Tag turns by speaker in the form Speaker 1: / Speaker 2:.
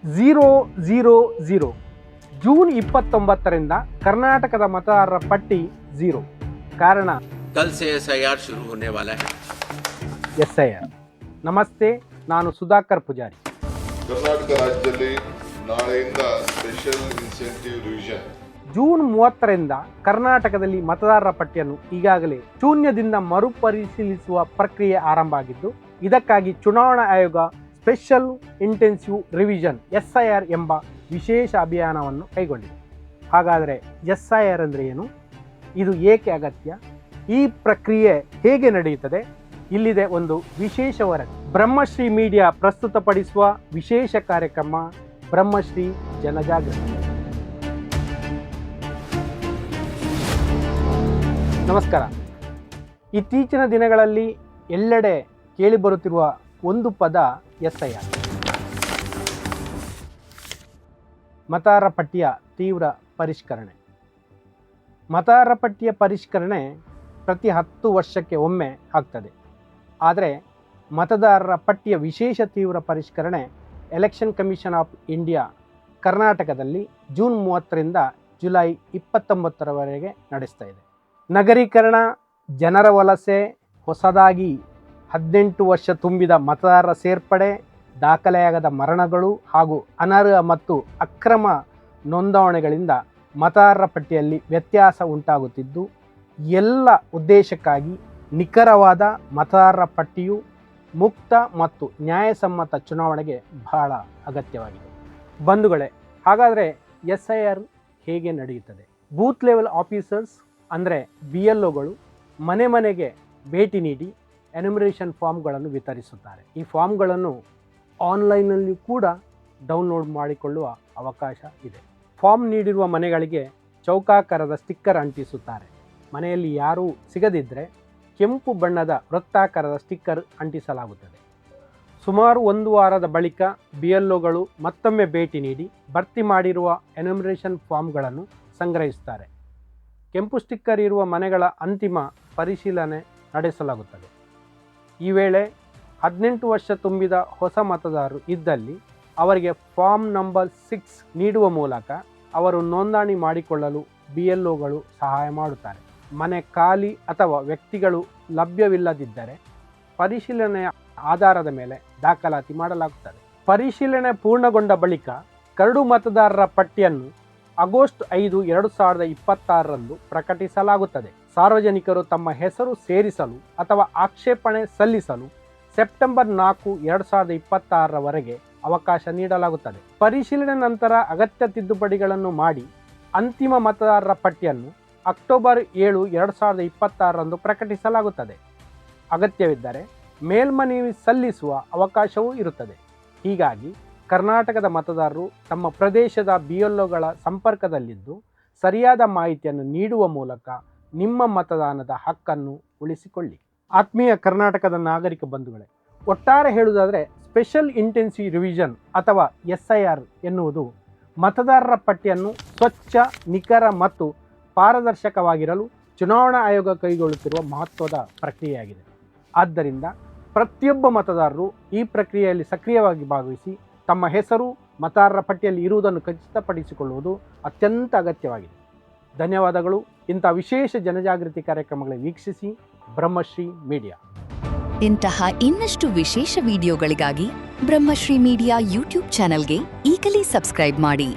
Speaker 1: 000 June 29ರಿಂದ ಕರ್ನಾಟಕದ ಮತದಾರರ ಪಟ್ಟಿ 0. ಕಾರಣ
Speaker 2: कल से SIR शुरू होने वाला है.
Speaker 1: SIR. ನಮಸ್ತೆ, ನಾನು ಸುಧಾಕರ್ ಪೂಜಾರಿ.
Speaker 3: ಕರ್ನಾಟಕ ರಾಜ್ಯದಲ್ಲಿ ನಾಳೆಯಿಂದ ಸ್ಪೆಷಲ್ ಇನ್ಸೆಂಟಿವ್ ರಿವಿಷನ್.
Speaker 1: ಜೂನ್ 30ರಿಂದ ಕರ್ನಾಟಕದಲ್ಲಿ ಮತದಾರರ ಪಟ್ಟಿಯನ್ನು ಈಗಾಗಲೇ ಶೂನ್ಯದಿಂದ ಮರುಪರಿಶೀಲಿಸುವ ಪ್ರಕ್ರಿಯೆ ಆರಂಭ ಆಗಿದ್ದು, ಇದಕ್ಕಾಗಿ ಚುನಾವಣಾ ಆಯೋಗ ಸ್ಪೆಷಲ್ ಇಂಟೆನ್ಸಿವ್ ರಿವಿಷನ್ SIR ಎಂಬ ವಿಶೇಷ ಅಭಿಯಾನವನ್ನು ಕೈಗೊಂಡಿದೆ. ಹಾಗಾದರೆ SIR ಅಂದರೆ ಏನು? ಇದು ಏಕೆ ಅಗತ್ಯ? ಈ ಪ್ರಕ್ರಿಯೆ ಹೇಗೆ ನಡೆಯುತ್ತದೆ? ಇಲ್ಲಿದೆ ಒಂದು ವಿಶೇಷ ವರದಿ. ಬ್ರಹ್ಮಶ್ರೀ ಮೀಡಿಯಾ ಪ್ರಸ್ತುತಪಡಿಸುವ ವಿಶೇಷ ಕಾರ್ಯಕ್ರಮ ಬ್ರಹ್ಮಶ್ರೀ ಜನಜಾಗೃತಿ. ನಮಸ್ಕಾರ. ಇತ್ತೀಚಿನ ದಿನಗಳಲ್ಲಿ ಎಲ್ಲೆಡೆ ಕೇಳಿಬರುತ್ತಿರುವ ಒಂದು ಪದ SIR. ಮತದಾರರ ಪಟ್ಟಿಯ ತೀವ್ರ ಪರಿಷ್ಕರಣೆ. ಮತದಾರರ ಪಟ್ಟಿಯ ಪರಿಷ್ಕರಣೆ ಪ್ರತಿ 10 ವರ್ಷಕ್ಕೆ ಒಮ್ಮೆ ಆಗ್ತದೆ. ಆದರೆ ಮತದಾರರ ಪಟ್ಟಿಯ ವಿಶೇಷ ತೀವ್ರ ಪರಿಷ್ಕರಣೆ ಎಲೆಕ್ಷನ್ ಕಮಿಷನ್ ಆಫ್ ಇಂಡಿಯಾ ಕರ್ನಾಟಕದಲ್ಲಿ ಜೂನ್ 30ರಿಂದ ಜುಲೈ 29ರವರೆಗೆ ನಡೆಸ್ತಾ ಇದೆ. ನಗರೀಕರಣ, ಜನರ ವಲಸೆ, ಹೊಸದಾಗಿ 18 ವರ್ಷ ತುಂಬಿದ ಮತದಾರರ ಸೇರ್ಪಡೆ, ದಾಖಲೆಯಾಗದ ಮರಣಗಳು ಹಾಗೂ ಅನರ್ಹ ಮತ್ತು ಅಕ್ರಮ ನೋಂದಣಿಗಳಿಂದ ಮತದಾರರ ಪಟ್ಟಿಯಲ್ಲಿ ವ್ಯತ್ಯಾಸ ಉಂಟಾಗುತ್ತಿದ್ದು, ಎಲ್ಲ ಉದ್ದೇಶಕ್ಕಾಗಿ ನಿಖರವಾದ ಮತದಾರರ ಪಟ್ಟಿಯು ಮುಕ್ತ ಮತ್ತು ನ್ಯಾಯಸಮ್ಮತ ಚುನಾವಣೆಗೆ ಬಹಳ ಅಗತ್ಯವಾಗಿದೆ. ಬಂಧುಗಳೇ, ಹಾಗಾದರೆ SIR ಹೇಗೆ ನಡೆಯುತ್ತದೆ? ಬೂತ್ ಲೆವೆಲ್ ಆಫೀಸರ್ಸ್ ಅಂದರೆ BLOಗಳು ಮನೆ ಮನೆಗೆ ಭೇಟಿ ನೀಡಿ ಎನ್ಯುಮರೇಷನ್ ಫಾರ್ಮ್ಗಳನ್ನು ವಿತರಿಸುತ್ತಾರೆ. ಈ ಫಾರ್ಮ್ಗಳನ್ನು ಆನ್ಲೈನಲ್ಲಿ ಕೂಡ ಡೌನ್ಲೋಡ್ ಮಾಡಿಕೊಳ್ಳುವ ಅವಕಾಶ ಇದೆ. ಫಾರ್ಮ್ ನೀಡಿರುವ ಮನೆಗಳಿಗೆ ಚೌಕಾಕಾರದ ಸ್ಟಿಕ್ಕರ್ ಅಂಟಿಸುತ್ತಾರೆ. ಮನೆಯಲ್ಲಿ ಯಾರೂ ಸಿಗದಿದ್ದರೆ ಕೆಂಪು ಬಣ್ಣದ ವೃತ್ತಾಕಾರದ ಸ್ಟಿಕ್ಕರ್ ಅಂಟಿಸಲಾಗುತ್ತದೆ. ಸುಮಾರು 1 ವಾರದ ಬಳಿಕ BLOಗಳು ಮತ್ತೊಮ್ಮೆ ಭೇಟಿ ನೀಡಿ ಭರ್ತಿ ಮಾಡಿರುವ ಎನ್ಯುಮರೇಷನ್ ಫಾರ್ಮ್ಗಳನ್ನು ಸಂಗ್ರಹಿಸುತ್ತಾರೆ. ಕೆಂಪು ಸ್ಟಿಕ್ಕರ್ ಇರುವ ಮನೆಗಳ ಅಂತಿಮ ಪರಿಶೀಲನೆ ನಡೆಸಲಾಗುತ್ತದೆ. ಈ ವೇಳೆ 18 ವರ್ಷ ತುಂಬಿದ ಹೊಸ ಮತದಾರರು ಇದ್ದಲ್ಲಿ ಅವರಿಗೆ ಫಾರ್ಮ್ ನಂಬರ್ 6 ನೀಡುವ ಮೂಲಕ ಅವರು ನೋಂದಣಿ ಮಾಡಿಕೊಳ್ಳಲು BLOಗಳು ಸಹಾಯ ಮಾಡುತ್ತಾರೆ. ಮನೆ ಖಾಲಿ ಅಥವಾ ವ್ಯಕ್ತಿಗಳು ಲಭ್ಯವಿಲ್ಲದಿದ್ದರೆ ಪರಿಶೀಲನೆಯ ಆಧಾರದ ಮೇಲೆ ದಾಖಲಾತಿ ಮಾಡಲಾಗುತ್ತದೆ. ಪರಿಶೀಲನೆ ಪೂರ್ಣಗೊಂಡ ಬಳಿಕ ಕರಡು ಮತದಾರರ ಪಟ್ಟಿಯನ್ನು ಆಗಸ್ಟ್ 5, 2026ರಂದು ಪ್ರಕಟಿಸಲಾಗುತ್ತದೆ. ಸಾರ್ವಜನಿಕರು ತಮ್ಮ ಹೆಸರು ಸೇರಿಸಲು ಅಥವಾ ಆಕ್ಷೇಪಣೆ ಸಲ್ಲಿಸಲು ಸೆಪ್ಟೆಂಬರ್ 4, 2026ರವರೆಗೆ ಅವಕಾಶ ನೀಡಲಾಗುತ್ತದೆ. ಪರಿಶೀಲನೆ ನಂತರ ಅಗತ್ಯ ತಿದ್ದುಪಡಿಗಳನ್ನು ಮಾಡಿ ಅಂತಿಮ ಮತದಾರರ ಪಟ್ಟಿಯನ್ನು ಅಕ್ಟೋಬರ್ 7, 2026ರಂದು ಪ್ರಕಟಿಸಲಾಗುತ್ತದೆ. ಅಗತ್ಯವಿದ್ದರೆ ಮೇಲ್ಮನವಿ ಸಲ್ಲಿಸುವ ಅವಕಾಶವೂ ಇರುತ್ತದೆ. ಹೀಗಾಗಿ ಕರ್ನಾಟಕದ ಮತದಾರರು ತಮ್ಮ ಪ್ರದೇಶದ BLOಗಳ ಸಂಪರ್ಕದಲ್ಲಿದ್ದು ಸರಿಯಾದ ಮಾಹಿತಿಯನ್ನು ನೀಡುವ ಮೂಲಕ ನಿಮ್ಮ ಮತದಾನದ ಹಕ್ಕನ್ನು ಉಳಿಸಿಕೊಳ್ಳಿ. ಆತ್ಮೀಯ ಕರ್ನಾಟಕದ ನಾಗರಿಕ ಬಂಧುಗಳೇ, ಒಟ್ಟಾರೆ ಹೇಳುವುದಾದರೆ ಸ್ಪೆಷಲ್ ಇಂಟೆನ್ಸಿವ್ ರಿವಿಷನ್ ಅಥವಾ SIR ಎನ್ನುವುದು ಮತದಾರರ ಪಟ್ಟಿಯನ್ನು ಸ್ವಚ್ಛ, ನಿಖರ ಮತ್ತು ಪಾರದರ್ಶಕವಾಗಿರಲು ಚುನಾವಣಾ ಆಯೋಗ ಕೈಗೊಳ್ಳುತ್ತಿರುವ ಮಹತ್ವದ ಪ್ರಕ್ರಿಯೆಯಾಗಿದೆ. ಆದ್ದರಿಂದ ಪ್ರತಿಯೊಬ್ಬ ಮತದಾರರು ಈ ಪ್ರಕ್ರಿಯೆಯಲ್ಲಿ ಸಕ್ರಿಯವಾಗಿ ಭಾಗವಹಿಸಿ ತಮ್ಮ ಹೆಸರು ಮತದಾರರ ಪಟ್ಟಿಯಲ್ಲಿ ಇರುವುದನ್ನು ಖಚಿತಪಡಿಸಿಕೊಳ್ಳುವುದು ಅತ್ಯಂತ ಅಗತ್ಯವಾಗಿದೆ. ಧನ್ಯವಾದಗಳು. ಇಂಥ ವಿಶೇಷ ಜನಜಾಗೃತಿ ಕಾರ್ಯಕ್ರಮಗಳನ್ನು ವೀಕ್ಷಿಸಿ ಬ್ರಹ್ಮಶ್ರೀ ಮೀಡಿಯಾ.
Speaker 4: ಇಂತಹ ಇನ್ನಷ್ಟು ವಿಶೇಷ ವಿಡಿಯೋಗಳಿಗಾಗಿ ಬ್ರಹ್ಮಶ್ರೀ ಮೀಡಿಯಾ ಯೂಟ್ಯೂಬ್ ಚಾನೆಲ್ಗೆ ಈಗಲೇ ಸಬ್ಸ್ಕ್ರೈಬ್ ಮಾಡಿ.